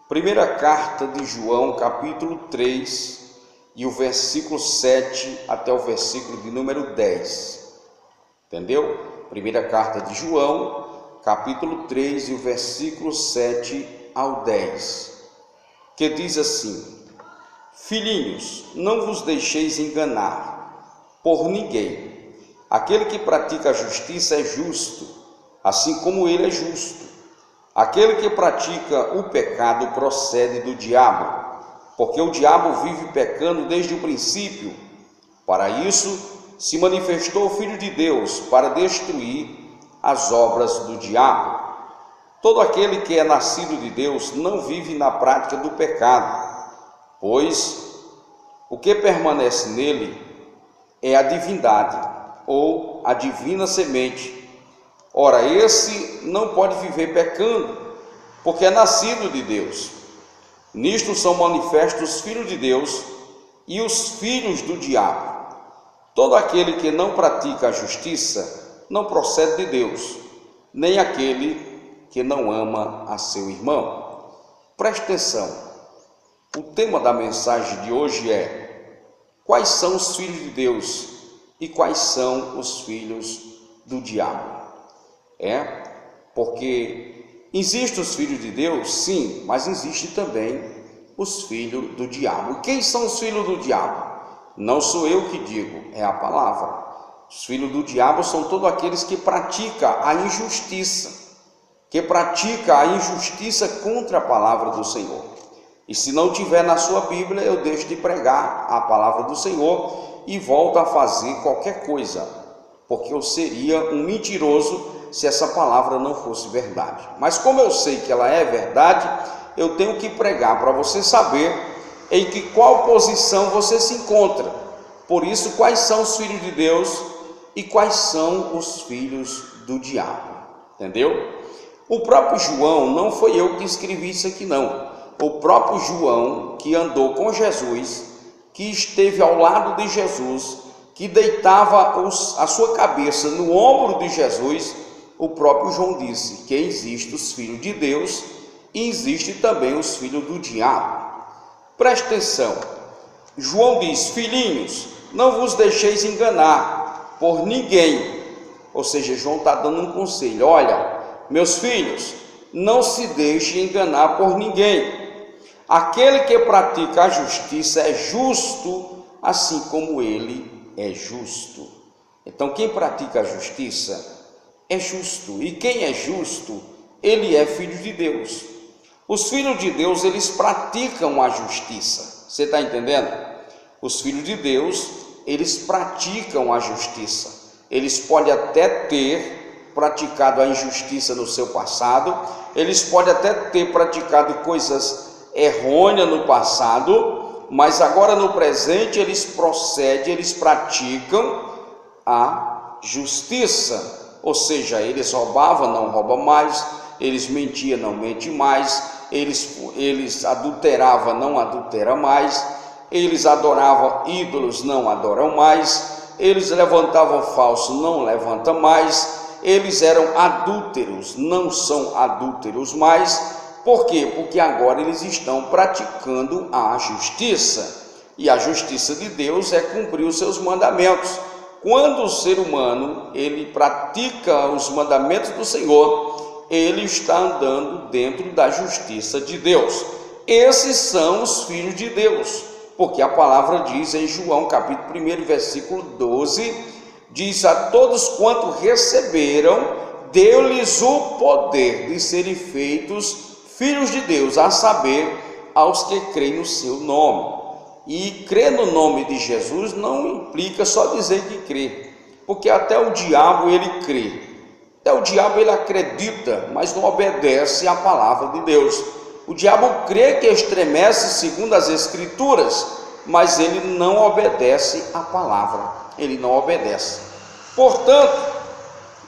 Primeira carta de João, capítulo 3, e o versículo 7 até o versículo de número 10. Entendeu? Primeira carta de João, capítulo 3, e o versículo 7 ao 10, que diz assim: Filhinhos, não vos deixeis enganar por ninguém. Aquele que pratica a justiça é justo, assim como ele é justo. Aquele que pratica o pecado procede do diabo, porque o diabo vive pecando desde o princípio. Para isso se manifestou o Filho de Deus, para destruir as obras do diabo. Todo aquele que é nascido de Deus não vive na prática do pecado, pois o que permanece nele é a divindade, ou a divina semente. Ora, esse não pode viver pecando, porque é nascido de Deus. Nisto são manifestos os filhos de Deus e os filhos do diabo. Todo aquele que não pratica a justiça não procede de Deus, nem aquele que não ama a seu irmão. Preste atenção, o tema da mensagem de hoje é: quais são os filhos de Deus e quais são os filhos do diabo? Porque existem os filhos de Deus, sim, mas existe também os filhos do diabo. E quem são os filhos do diabo? Não sou eu que digo, é a palavra. Os filhos do diabo são todos aqueles que praticam a injustiça, contra a palavra do Senhor. E se não tiver na sua Bíblia, eu deixo de pregar a palavra do Senhor e volto a fazer qualquer coisa, porque eu seria um mentiroso se essa palavra não fosse verdade. Mas como eu sei que ela é verdade, eu tenho que pregar para você saber em qual posição você se encontra. Por isso, quais são os filhos de Deus e quais são os filhos do diabo. Entendeu? O próprio João, não foi eu que escrevi isso aqui não. O próprio João, que andou com Jesus, que esteve ao lado de Jesus, que deitava a sua cabeça no ombro de Jesus, o próprio João disse que existem os filhos de Deus e existem também os filhos do diabo. Preste atenção, João diz: filhinhos, não vos deixeis enganar por ninguém. Ou seja, João está dando um conselho: olha, meus filhos, não se deixem enganar por ninguém. Aquele que pratica a justiça é justo, assim como ele é justo. Então, quem pratica a justiça é justo, e quem é justo, ele é filho de Deus. Os filhos de Deus, eles praticam a justiça. Você está entendendo? Os filhos de Deus, eles praticam a justiça. Eles podem até ter praticado a injustiça no seu passado, eles podem até ter praticado coisas errôneas no passado, mas agora no presente eles praticam a justiça. Ou seja, eles roubavam, não roubam mais, eles mentiam, não mentem mais, eles adulteravam, não adulteram mais, eles adoravam ídolos, não adoram mais, eles levantavam falso, não levantam mais, eles eram adúlteros, não são adúlteros mais. Por quê? Porque agora eles estão praticando a justiça, e a justiça de Deus é cumprir os seus mandamentos. Quando o ser humano ele pratica os mandamentos do Senhor, ele está andando dentro da justiça de Deus. Esses são os filhos de Deus, porque a palavra diz em João capítulo 1, versículo 12, diz: a todos quanto receberam, deu-lhes o poder de serem feitos filhos de Deus, a saber, aos que creem no seu nome. E crer no nome de Jesus não implica só dizer que crê, porque até o diabo ele crê, até o diabo ele acredita, mas não obedece à palavra de Deus. O diabo crê que estremece segundo as Escrituras, mas ele não obedece à palavra, ele não obedece. Portanto,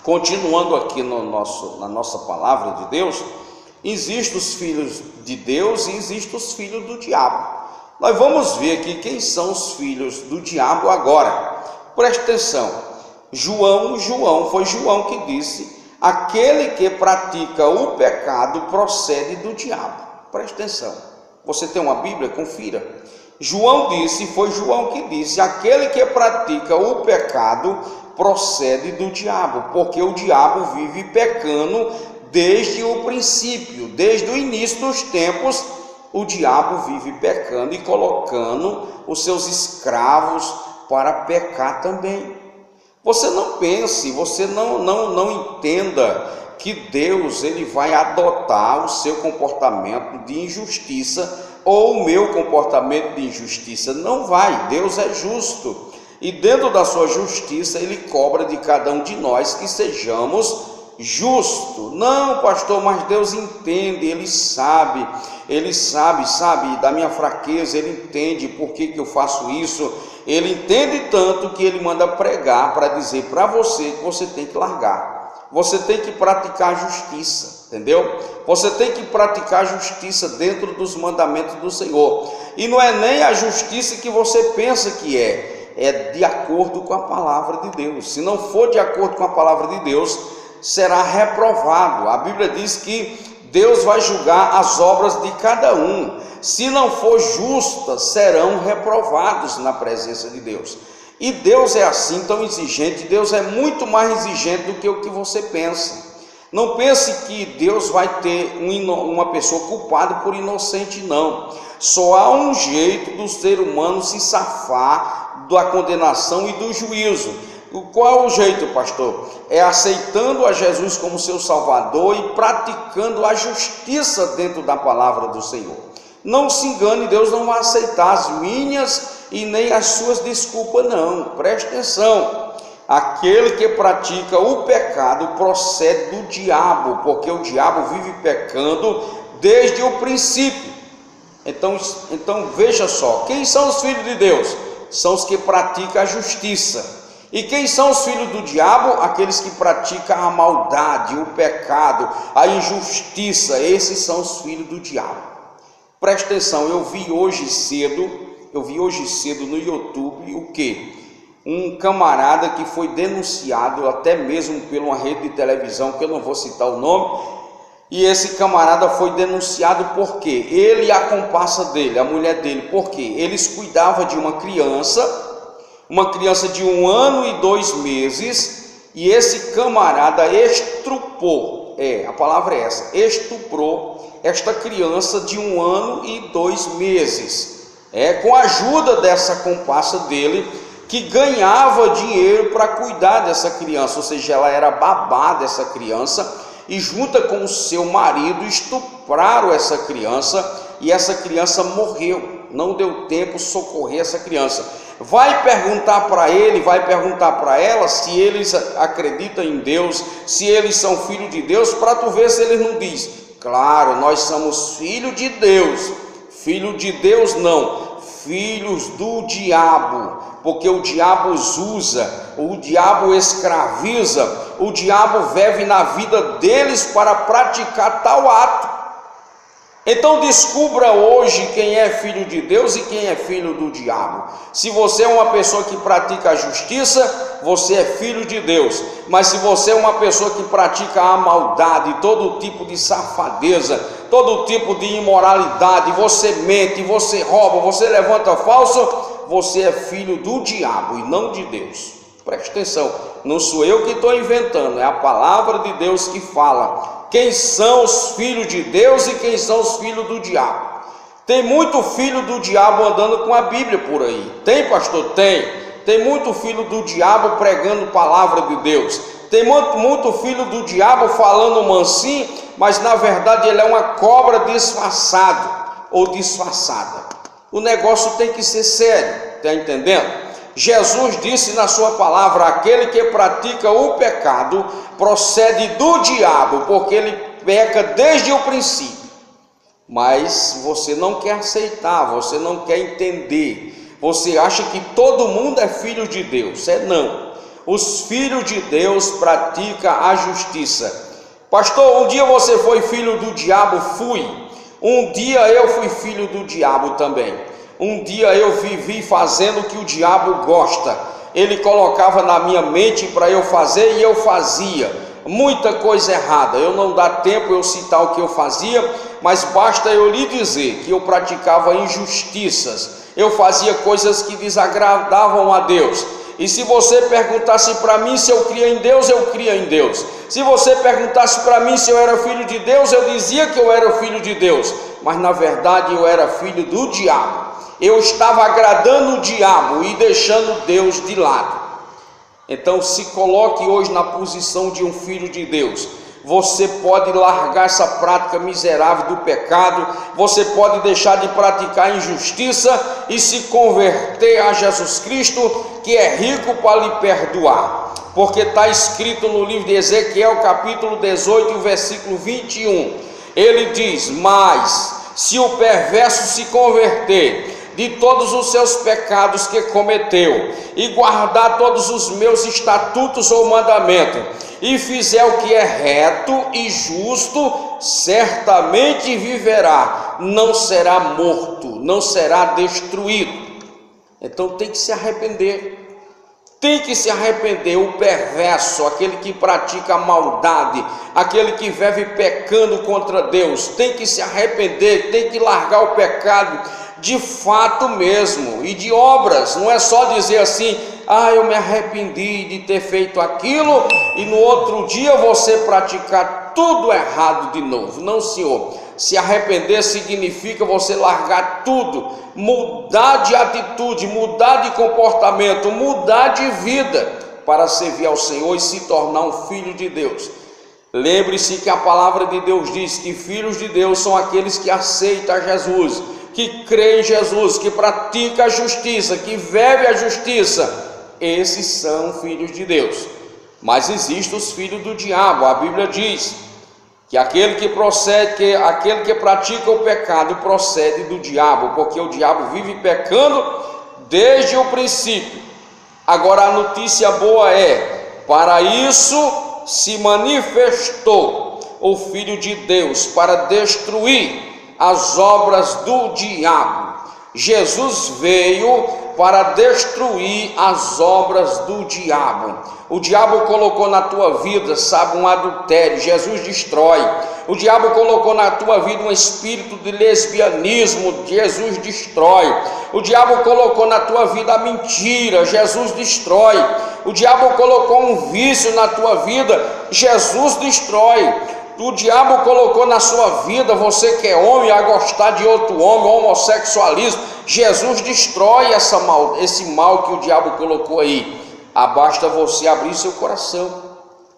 continuando aqui na nossa palavra de Deus, existem os filhos de Deus e existem os filhos do diabo. Nós vamos ver aqui quem são os filhos do diabo agora. Preste atenção, foi João que disse: aquele que pratica o pecado procede do diabo. Preste atenção. Você tem uma Bíblia? Confira. João disse, foi João que disse: aquele que pratica o pecado procede do diabo, porque o diabo vive pecando desde o princípio, desde o início dos tempos. O diabo vive pecando e colocando os seus escravos para pecar também. Você não pense, você não entenda que Deus ele vai adotar o seu comportamento de injustiça ou o meu comportamento de injustiça. Não vai. Deus é justo e dentro da sua justiça ele cobra de cada um de nós que sejamos justos. Não, pastor, mas Deus entende, ele sabe da minha fraqueza, ele entende por que eu faço isso. Ele entende tanto que ele manda pregar para dizer para você que você tem que largar. Você tem que praticar a justiça, entendeu? Você tem que praticar a justiça dentro dos mandamentos do Senhor. E não é nem a justiça que você pensa que é de acordo com a palavra de Deus. Se não for de acordo com a palavra de Deus, será reprovado. A Bíblia diz que Deus vai julgar as obras de cada um. Se não for justa, serão reprovados na presença de Deus. E Deus é assim, tão exigente. Deus é muito mais exigente do que o que você pensa. Não pense que Deus vai ter uma pessoa culpada por inocente, não. Só há um jeito do ser humano se safar da condenação e do juízo. Qual é o jeito, pastor? É aceitando a Jesus como seu Salvador e praticando a justiça dentro da palavra do Senhor. Não se engane, Deus não vai aceitar as minhas e nem as suas desculpas, não. Preste atenção. Aquele que pratica o pecado procede do diabo, porque o diabo vive pecando desde o princípio. Então veja só, quem são os filhos de Deus? São os que praticam a justiça. E quem são os filhos do diabo? Aqueles que praticam a maldade, o pecado, a injustiça. Esses são os filhos do diabo. Preste atenção, eu vi hoje cedo no YouTube o quê? Um camarada que foi denunciado até mesmo por uma rede de televisão, que eu não vou citar o nome, e esse camarada foi denunciado porque ele e a comparsa dele, a mulher dele, porque eles cuidavam de uma criança de 1 ano e 2 meses, e esse camarada estuprou, a palavra é essa, estuprou esta criança de 1 ano e 2 meses, com a ajuda dessa comparsa dele, que ganhava dinheiro para cuidar dessa criança, ou seja, ela era babá dessa criança, e junto com o seu marido estupraram essa criança, e essa criança morreu, não deu tempo de socorrer essa criança. Vai perguntar para ele, vai perguntar para ela se eles acreditam em Deus, se eles são filhos de Deus, para tu ver se eles não dizem: claro, nós somos filhos de Deus. Filho de Deus não, filhos do diabo, porque o diabo os usa, o diabo escraviza, o diabo vive na vida deles para praticar tal ato. Então descubra hoje quem é filho de Deus e quem é filho do diabo. Se você é uma pessoa que pratica a justiça, você é filho de Deus. Mas se você é uma pessoa que pratica a maldade, todo tipo de safadeza, todo tipo de imoralidade, você mente, você rouba, você levanta falso, você é filho do diabo e não de Deus. Preste atenção, não sou eu que estou inventando, é a palavra de Deus que fala quem são os filhos de Deus e quem são os filhos do diabo. Tem muito filho do diabo andando com a Bíblia por aí. Tem, pastor? Tem muito filho do diabo pregando palavra de Deus. Tem muito filho do diabo falando mansinho, mas na verdade ele é uma cobra disfarçado ou disfarçada. O negócio tem que ser sério, está entendendo? Jesus disse na sua palavra: aquele que pratica o pecado procede do diabo, porque ele peca desde o princípio. Mas você não quer aceitar, você não quer entender, você acha que todo mundo é filho de Deus. Não, os filhos de Deus praticam a justiça. Pastor, um dia você foi filho do diabo? Fui. Um dia eu fui filho do diabo também. Um dia eu vivi fazendo o que o diabo gosta. Ele colocava na minha mente para eu fazer e eu fazia. muita coisa errada. Eu não dá tempo eu citar o que eu fazia, mas basta eu lhe dizer que eu praticava injustiças, eu fazia coisas que desagradavam a Deus. E se você perguntasse para mim se eu cria em Deus, eu cria em Deus. Se você perguntasse para mim se eu era filho de Deus, eu dizia que eu era filho de Deus, mas na verdade eu era filho do diabo. Eu estava agradando o diabo e deixando Deus de lado. Então se coloque hoje na posição de um filho de Deus. Você pode largar essa prática miserável do pecado, você pode deixar de praticar injustiça e se converter a Jesus Cristo, que é rico para lhe perdoar. Porque está escrito no livro de Ezequiel, capítulo 18, versículo 21. Ele diz: mas se o perverso se converter de todos os seus pecados que cometeu, e guardar todos os meus estatutos ou mandamentos, e fizer o que é reto e justo, certamente viverá, não será morto, não será destruído. Então tem que se arrepender. Tem que se arrepender. O perverso, aquele que pratica maldade, aquele que vive pecando contra Deus, tem que se arrepender, tem que largar o pecado de fato mesmo, e de obras. Não é só dizer assim: eu me arrependi de ter feito aquilo, e no outro dia você praticar tudo errado de novo. Não, senhor. Se arrepender significa você largar tudo, mudar de atitude, mudar de comportamento, mudar de vida, para servir ao Senhor e se tornar um filho de Deus. Lembre-se que a palavra de Deus diz que filhos de Deus são aqueles que aceitam Jesus, que crê em Jesus, que pratica a justiça, que vive a justiça. Esses são filhos de Deus. Mas existem os filhos do diabo. A Bíblia diz que aquele que pratica o pecado procede do diabo, porque o diabo vive pecando desde o princípio. Agora a notícia boa é: para isso se manifestou o Filho de Deus, para destruir as obras do diabo. Jesus veio para destruir as obras do diabo. O diabo colocou na tua vida, sabe, um adultério, Jesus destrói. O diabo colocou na tua vida um espírito de lesbianismo, Jesus destrói. O diabo colocou na tua vida a mentira, Jesus destrói. O diabo colocou um vício na tua vida, Jesus destrói. O diabo colocou na sua vida, você que é homem, a gostar de outro homem, homossexualismo, Jesus destrói esse mal que o diabo colocou aí. Basta você abrir seu coração.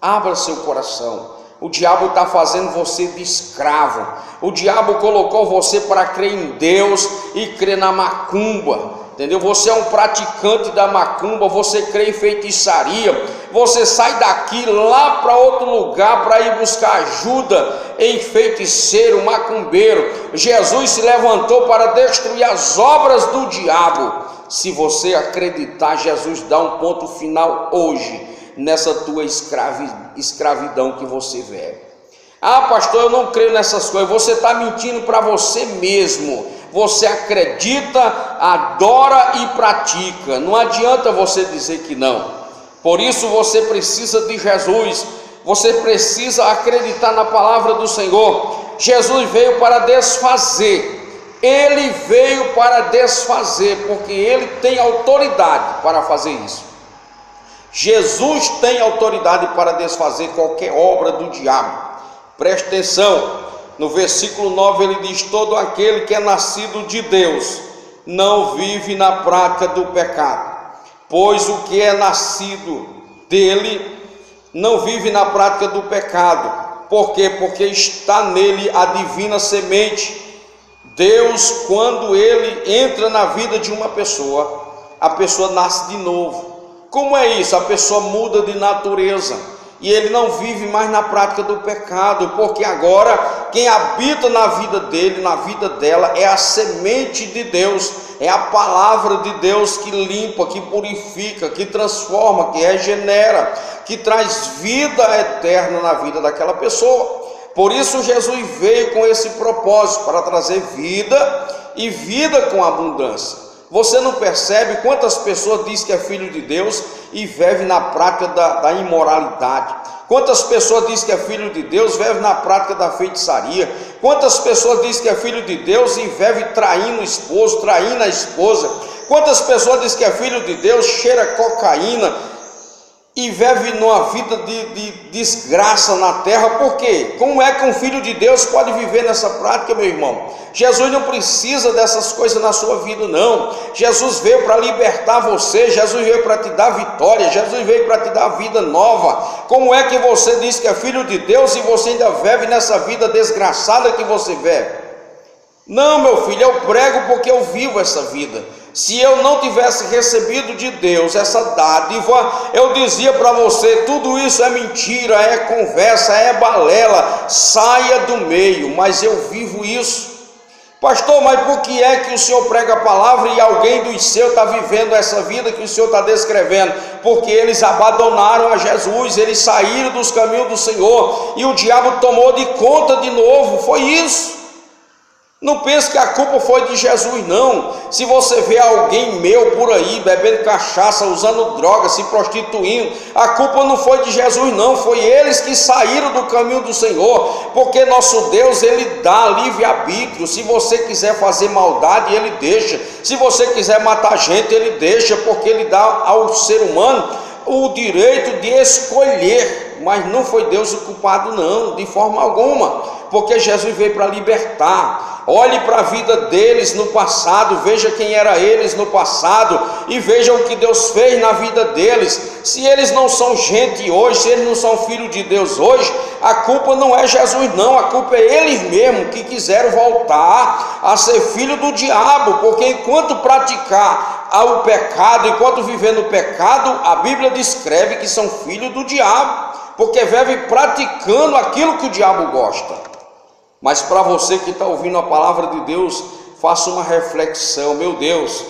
Abra seu coração. O diabo está fazendo você de escravo. O diabo colocou você para crer em Deus e crer na macumba, entendeu? Você é um praticante da macumba, você crê em feitiçaria, você sai daqui lá para outro lugar para ir buscar ajuda em feiticeiro, macumbeiro. Jesus se levantou para destruir as obras do diabo. Se você acreditar, Jesus dá um ponto final hoje nessa tua escravidão que você vive. Pastor, eu não creio nessas coisas. Você está mentindo para você mesmo. Você acredita, adora e pratica. Não adianta você dizer que não. Por isso você precisa de Jesus. Você precisa acreditar na palavra do Senhor. Jesus veio para desfazer. Ele veio para desfazer, porque Ele tem autoridade para fazer isso. Jesus tem autoridade para desfazer qualquer obra do diabo. Preste atenção, no versículo 9 ele diz: todo aquele que é nascido de Deus não vive na prática do pecado, pois o que é nascido dele não vive na prática do pecado. Por quê? Porque está nele a divina semente. Deus, quando Ele entra na vida de uma pessoa, a pessoa nasce de novo. Como é isso? A pessoa muda de natureza e ele não vive mais na prática do pecado, porque agora quem habita na vida dele, na vida dela, é a semente de Deus, é a palavra de Deus que limpa, que purifica, que transforma, que regenera, que traz vida eterna na vida daquela pessoa. Por isso Jesus veio com esse propósito, para trazer vida e vida com abundância. Você não percebe quantas pessoas dizem que é filho de Deus e vive na prática da imoralidade, Quantas pessoas dizem que é filho de Deus, vive na prática da feitiçaria? Quantas pessoas dizem que é filho de Deus e vive traindo o esposo, traindo a esposa? Quantas pessoas dizem que é filho de Deus, cheira cocaína e vive numa vida de desgraça na terra? Por quê? Como é que um filho de Deus pode viver nessa prática, meu irmão? Jesus não precisa dessas coisas na sua vida, não. Jesus veio para libertar você, Jesus veio para te dar vitória, Jesus veio para te dar vida nova. Como é que você diz que é filho de Deus e você ainda vive nessa vida desgraçada que você vive? Não, meu filho, eu prego porque eu vivo essa vida. Se eu não tivesse recebido de Deus essa dádiva, eu dizia para você: tudo isso é mentira, é conversa, é balela, saia do meio. Mas eu vivo isso. Pastor, mas por que é que o senhor prega a palavra e alguém dos seus está vivendo essa vida que o senhor está descrevendo? Porque eles abandonaram a Jesus, eles saíram dos caminhos do Senhor e o diabo tomou de conta de novo. Foi isso. Não pense que a culpa foi de Jesus, não. Se você vê alguém meu por aí bebendo cachaça, usando droga, se prostituindo, a culpa não foi de Jesus, não. Foi eles que saíram do caminho do Senhor. Porque nosso Deus, Ele dá livre-arbítrio. Se você quiser fazer maldade, Ele deixa. Se você quiser matar gente, Ele deixa. Porque Ele dá ao ser humano o direito de escolher. Mas não foi Deus o culpado, não, de forma alguma. Porque Jesus veio para libertar. Olhe para a vida deles no passado, veja quem era eles no passado e veja o que Deus fez na vida deles. Se eles não são gente hoje, se eles não são filhos de Deus hoje, a culpa não é Jesus, não, a culpa é eles mesmos que quiseram voltar a ser filho do diabo, porque enquanto praticar o pecado, enquanto viver no pecado, a Bíblia descreve que são filhos do diabo, porque vivem praticando aquilo que o diabo gosta. Mas para você que está ouvindo a palavra de Deus, faça uma reflexão: meu Deus,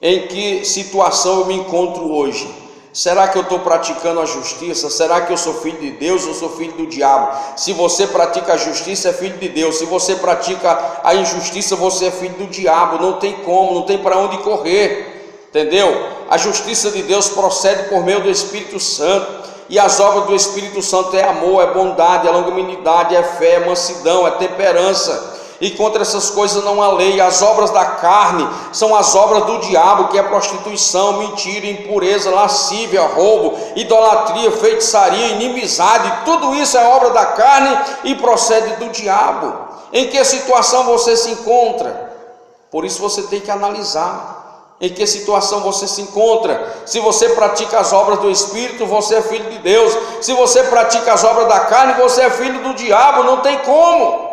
em que situação eu me encontro hoje? Será que eu estou praticando a justiça? Será que eu sou filho de Deus ou sou filho do diabo? Se você pratica a justiça, é filho de Deus. Se você pratica a injustiça, você é filho do diabo. Não tem como, não tem para onde correr, entendeu? A justiça de Deus procede por meio do Espírito Santo. E as obras do Espírito Santo é amor, é bondade, é longanimidade, é fé, é mansidão, é temperança. E contra essas coisas não há lei. As obras da carne são as obras do diabo, que é prostituição, mentira, impureza, lascívia, roubo, idolatria, feitiçaria, inimizade. Tudo isso é obra da carne e procede do diabo. Em que situação você se encontra? Por isso você tem que analisar em que situação você se encontra. Se você pratica as obras do Espírito, você é filho de Deus. Se você pratica as obras da carne, você é filho do diabo. Não tem como.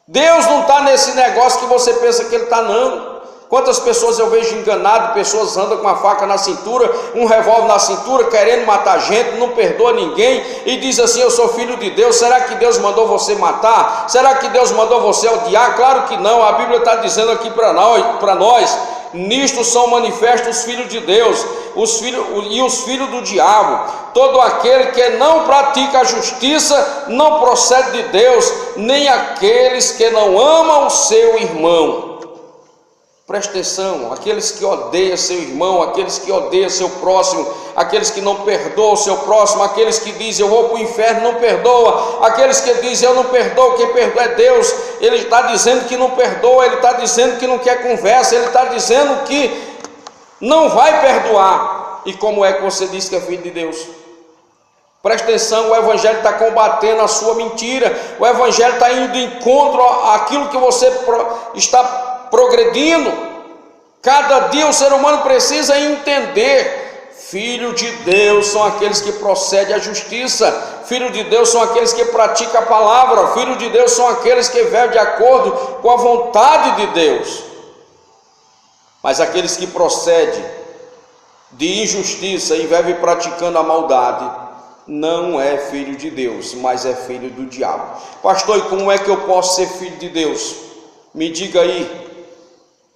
Deus não está nesse negócio que você pensa que Ele está, não. Quantas pessoas eu vejo enganado, pessoas andam com a faca na cintura, um revólver na cintura, querendo matar gente, não perdoa ninguém e diz assim: eu sou filho de Deus. Será que Deus mandou você matar? Será que Deus mandou você odiar? Claro que não. A Bíblia está dizendo aqui para nós: nisto são manifestos os filhos de Deus os filhos do diabo. Todo aquele que não pratica a justiça não procede de Deus, nem aqueles que não amam o seu irmão. Preste atenção: aqueles que odeiam seu irmão, aqueles que odeiam seu próximo, aqueles que não perdoam o seu próximo, aqueles que dizem eu vou para o inferno, não perdoa, aqueles que dizem eu não perdoo, quem perdoa é Deus. Ele está dizendo que não perdoa, ele está dizendo que não quer conversa, ele está dizendo que não vai perdoar. E como é que você diz que é filho de Deus? Preste atenção: o Evangelho está combatendo a sua mentira, o Evangelho está indo de encontro àquilo que você está progredindo. Cada dia o ser humano precisa entender: filho de Deus são aqueles que procedem à justiça, filho de Deus são aqueles que praticam a palavra, filho de Deus são aqueles que vivem de acordo com a vontade de Deus. Mas aqueles que procedem de injustiça e vivem praticando a maldade, não é filho de Deus, mas é filho do diabo. Pastor, e como é que eu posso ser filho de Deus? Me diga aí,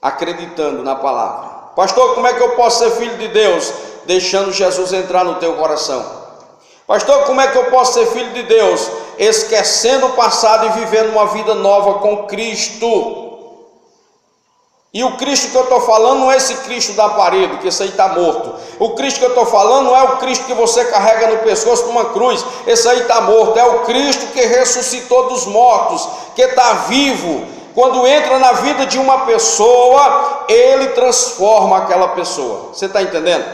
acreditando na palavra. Pastor, como é que eu posso ser filho de Deus? Deixando Jesus entrar no teu coração. Pastor, como é que eu posso ser filho de Deus? Esquecendo o passado e vivendo uma vida nova com Cristo. E o Cristo que eu estou falando não é esse Cristo da parede, que esse aí está morto. O Cristo que eu estou falando não é o Cristo que você carrega no pescoço numa cruz, esse aí está morto. É o Cristo que ressuscitou dos mortos, que está vivo. Quando entra na vida de uma pessoa, ele transforma aquela pessoa. Você está entendendo?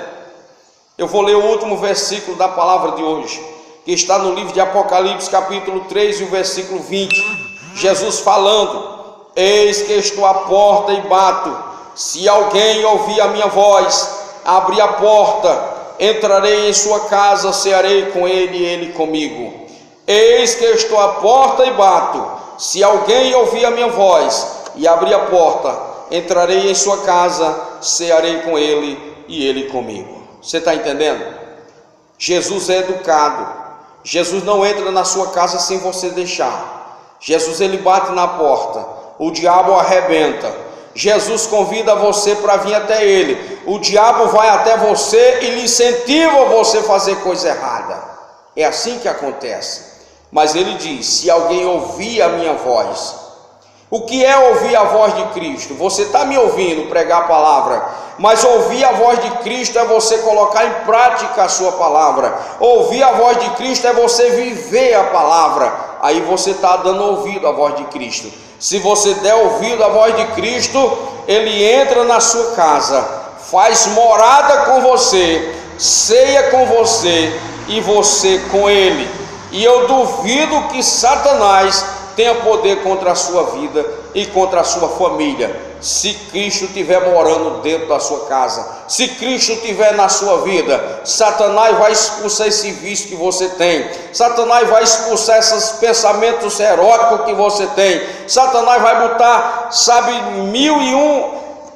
Eu vou ler o último versículo da palavra de hoje, que está no livro de Apocalipse, capítulo 3, e o versículo 20. Jesus falando: eis que estou à porta e bato. Se alguém ouvir a minha voz, abrir a porta, entrarei em sua casa, cearei com ele e ele comigo. Eis que estou à porta e bato. Se alguém ouvir a minha voz e abrir a porta, entrarei em sua casa, cearei com ele e ele comigo. Você está entendendo? Jesus é educado. Jesus não entra na sua casa sem você deixar. Jesus, ele bate na porta, o diabo arrebenta. Jesus convida você para vir até ele. O diabo vai até você e lhe incentiva você a fazer coisa errada. É assim que acontece. Mas ele diz: se alguém ouvir a minha voz. O que é ouvir a voz de Cristo? Você está me ouvindo pregar a palavra, mas ouvir a voz de Cristo é você colocar em prática a sua palavra. Ouvir a voz de Cristo é você viver a palavra. Aí você está dando ouvido à voz de Cristo. Se você der ouvido à voz de Cristo, ele entra na sua casa, faz morada com você, ceia com você e você com ele. E eu duvido que Satanás tenha poder contra a sua vida e contra a sua família, se Cristo estiver morando dentro da sua casa. Se Cristo estiver na sua vida, Satanás vai expulsar esse vício que você tem. Satanás vai expulsar esses pensamentos eróticos que você tem. Satanás vai botar, 1001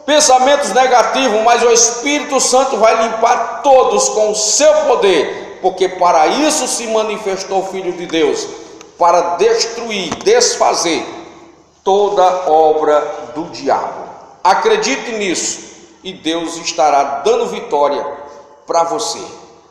pensamentos negativos, mas o Espírito Santo vai limpar todos com o seu poder. Porque para isso se manifestou o Filho de Deus, para destruir, desfazer toda obra do diabo. Acredite nisso e Deus estará dando vitória para você.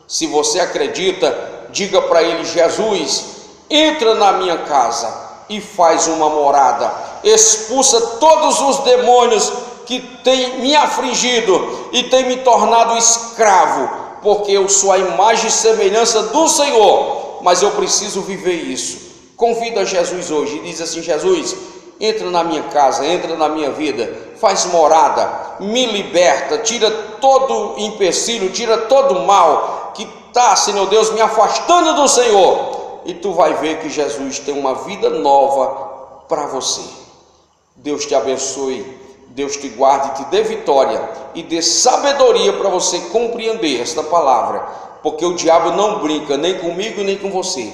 Se você acredita, diga para ele: Jesus, entra na minha casa e faz uma morada, expulsa todos os demônios que têm me afligido e têm me tornado escravo, porque eu sou a imagem e semelhança do Senhor, mas eu preciso viver isso. Convida Jesus hoje e diz assim: Jesus, entra na minha casa, entra na minha vida, faz morada, me liberta, tira todo empecilho, tira todo mal que está, Senhor Deus, me afastando do Senhor, e tu vai ver que Jesus tem uma vida nova para você. Deus te abençoe, Deus te guarde, te dê vitória e dê sabedoria para você compreender esta palavra, porque o diabo não brinca nem comigo nem com você,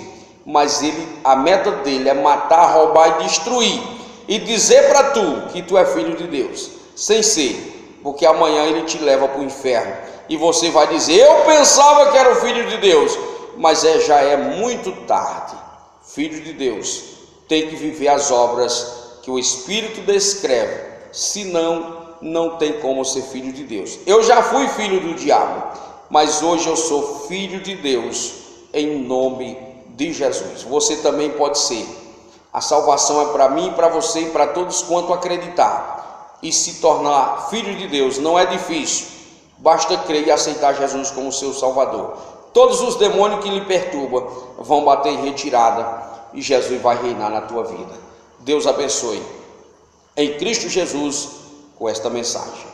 mas a meta dele é matar, roubar e destruir, e dizer para tu que tu é filho de Deus, sem ser, porque amanhã ele te leva para o inferno, e você vai dizer: eu pensava que era o filho de Deus, mas já é muito tarde. Filho de Deus tem que viver as obras que o Espírito descreve, senão não tem como ser filho de Deus. Eu já fui filho do diabo, mas hoje eu sou filho de Deus, em nome de Jesus. Você também pode ser. A salvação é para mim, para você e para todos quanto acreditar, e se tornar filho de Deus não é difícil, basta crer e aceitar Jesus como seu Salvador. Todos os demônios que lhe perturbam vão bater em retirada, e Jesus vai reinar na tua vida. Deus abençoe em Cristo Jesus com esta mensagem.